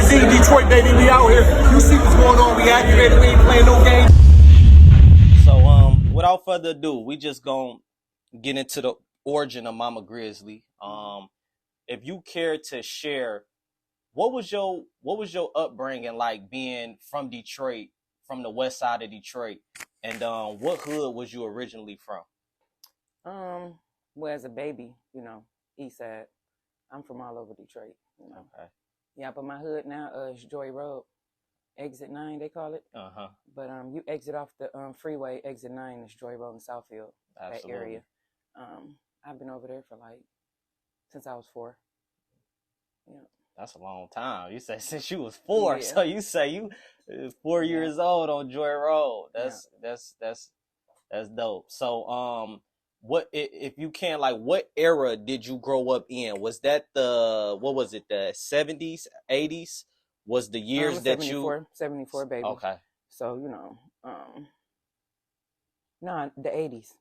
see Detroit, baby. We out here. You see what's going on. We activated. We ain't playing no games. So, without further ado, we just gonna get into the origin of Mama Grizzley. If you care to share, what was your upbringing like, being from Detroit, from the west side of Detroit, and what hood was you originally from? Well, as a baby, Eastside. I'm from all over Detroit. Okay. Yeah, but my hood now is JoyRd, exit 9 they call it. But you exit off the freeway, exit 9 is JoyRd and Southfield. Absolutely. That area. I've been over there for since I was 4. Yeah. That's a long time. You say since you was 4, yeah. So you say you 4 years old on JoyRd. That's dope. So what, if you can, what era did you grow up in? Was that the 70s, 80s? Was the years that 74 baby. Okay. So no, the 80s.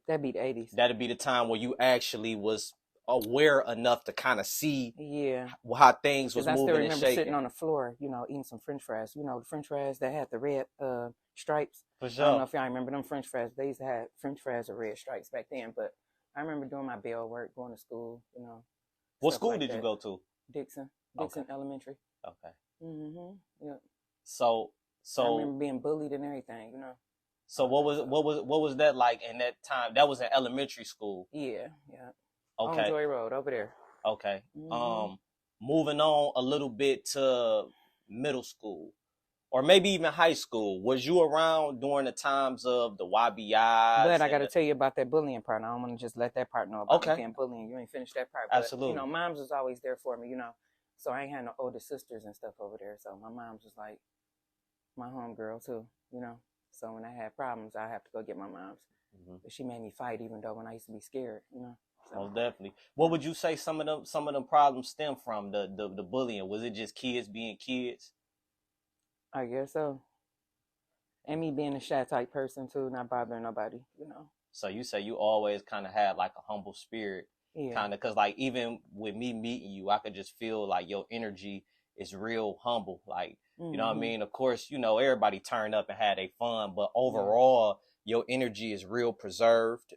That'd be the 80s. That'd be the time where you actually was aware enough to kind of see how things was moving and shaking. I still remember sitting on the floor, eating some French fries. The French fries that had the red stripes. For sure. I don't know if y'all remember them French fries. They used to have French fries with red stripes back then. But I remember doing my bell work, going to school. What school did you go to? Dixon Elementary. Okay. Yeah. So I remember being bullied and everything. So what was that like in that time? That was in elementary school. Yeah. Okay. On JoyRd over there. Okay. Moving on a little bit to middle school, or maybe even high school. Was you around during the times of the YBI? But I got to tell you about that bullying part. I don't want to just let that part know about me being bullying. You ain't finished that part. But, absolutely. Moms was always there for me. So I ain't had no older sisters and stuff over there. So my mom's was like my homegirl too. So when I had problems, I have to go get my mom's. But she made me fight, even though when I used to be scared. So. Most definitely. What would you say some of them problems stem from, the bullying? Was it just kids being kids? I guess so. And me being a shy type person too, not bothering nobody, So you say you always kind of had like a humble spirit, kind of, because even with me meeting you, I could just feel like your energy is real humble. You know what I mean? Of course, everybody turned up and had their fun, but overall, your energy is real preserved.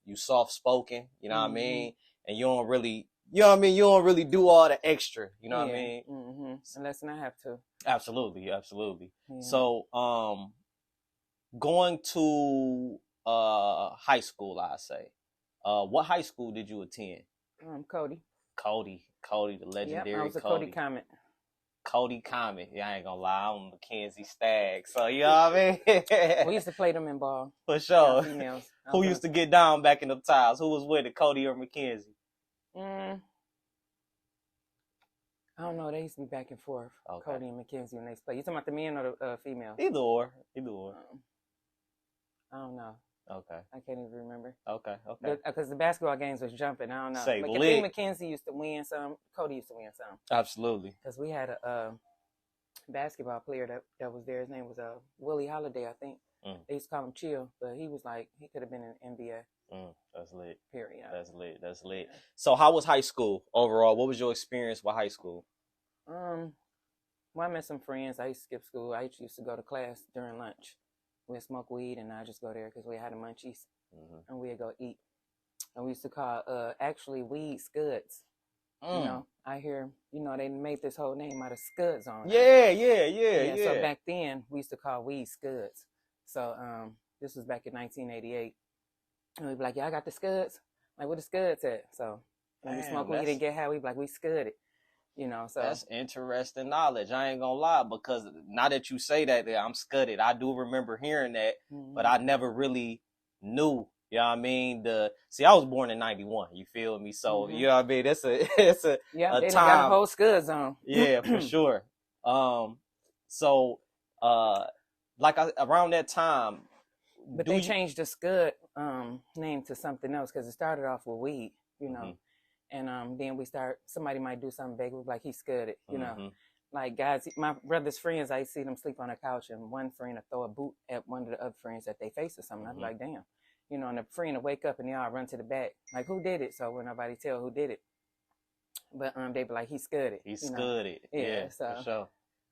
You soft spoken, you know what I mean? And you don't really, you don't really do all the extra, you know what I mean? Unless I have to. Absolutely. Yeah. So, going to high school, I say. What high school did you attend? Cody, the legendary I was a Cody Comet. Cody Comet. Yeah, I ain't gonna lie, I'm a McKenzie Stag. So, you know what I mean? We used to play them in ball. For sure. Females. Who used to get down back in the times? Who was with it, Cody or McKenzie? I don't know. They used to be back and forth. Okay. Cody and McKenzie when they used to play. You talking about the men or the females? Either or. I don't know. Okay. I can't even remember. Okay. Because the basketball games was jumping. I don't know. Say but lit. McKenzie used to win some. Cody used to win some. Absolutely. Because we had a basketball player that was there. His name was Willie Holiday, I think. They used to call him Chill, but he was he could have been in NBA. That's lit. Period. That's lit. So how was high school overall? What was your experience with high school? Well, I met some friends. I used to skip school. I used to go to class during lunch. We'd smoke weed, and I just go there because we had the munchies, and we'd go eat. And we used to call actually weed Skuds. I hear they made this whole name out of Skuds on it. Yeah. So back then we used to call weed Skuds. So this was back in 1988, and we'd be like, "Yeah, I got the Skuds." Like, where the Skuds at? So when we smoke weed and get high, we'd be like, "We Scud it." So that's interesting knowledge. I ain't gonna lie, because now that you say that, I'm scudded. I do remember hearing that, but I never really knew. You know what I mean? I was born in 91. You feel me? So you know what I mean? It's a they time. got a whole Scuds on. Yeah, for sure. Around that time, but they changed the Scud name to something else because it started off with weed. And then somebody might do something big, like he scudded, Like guys, my brother's friends, I see them sleep on a couch, and one friend will throw a boot at one of the other friends at their face or something. I'd be like, damn. And the friend will wake up and they all run to the back. Like, who did it? So when nobody tell who did it. But they be like, he scudded. He scudded. Yeah, so. for sure.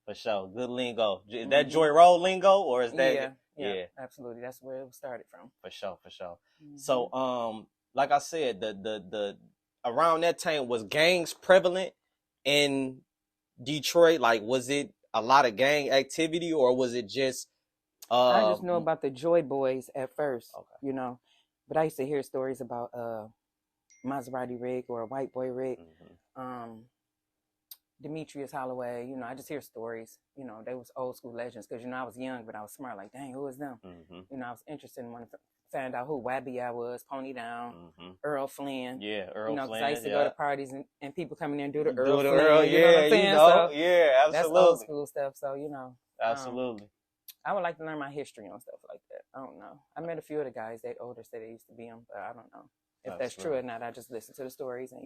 For sure. Good lingo. Is that JoyRd lingo or is that? Yeah, absolutely. That's where it started from. For sure. So, like I said, the around that time, was gangs prevalent in Detroit? Like, was it a lot of gang activity, or was it just? I just know about the Joy Boys at first, okay. But I used to hear stories about Maserati Rick or White Boy Rick, Demetrius Holloway. I just hear stories. They was old school legends because I was young, but I was smart. Like, dang, who is them? I was interested in wanting to find out who Wabby I was, Pony Down, Earl Flynn. Yeah, Earl Flynn. Because I used to go to parties and people come in there and do the Earl Flynn. Earl, you know what I'm saying? So yeah, absolutely. That's old school stuff. So absolutely. I would like to learn my history on stuff like that. I don't know. I met a few of the guys that older said they used to be them, but I don't know if that's true or not. I just listen to the stories and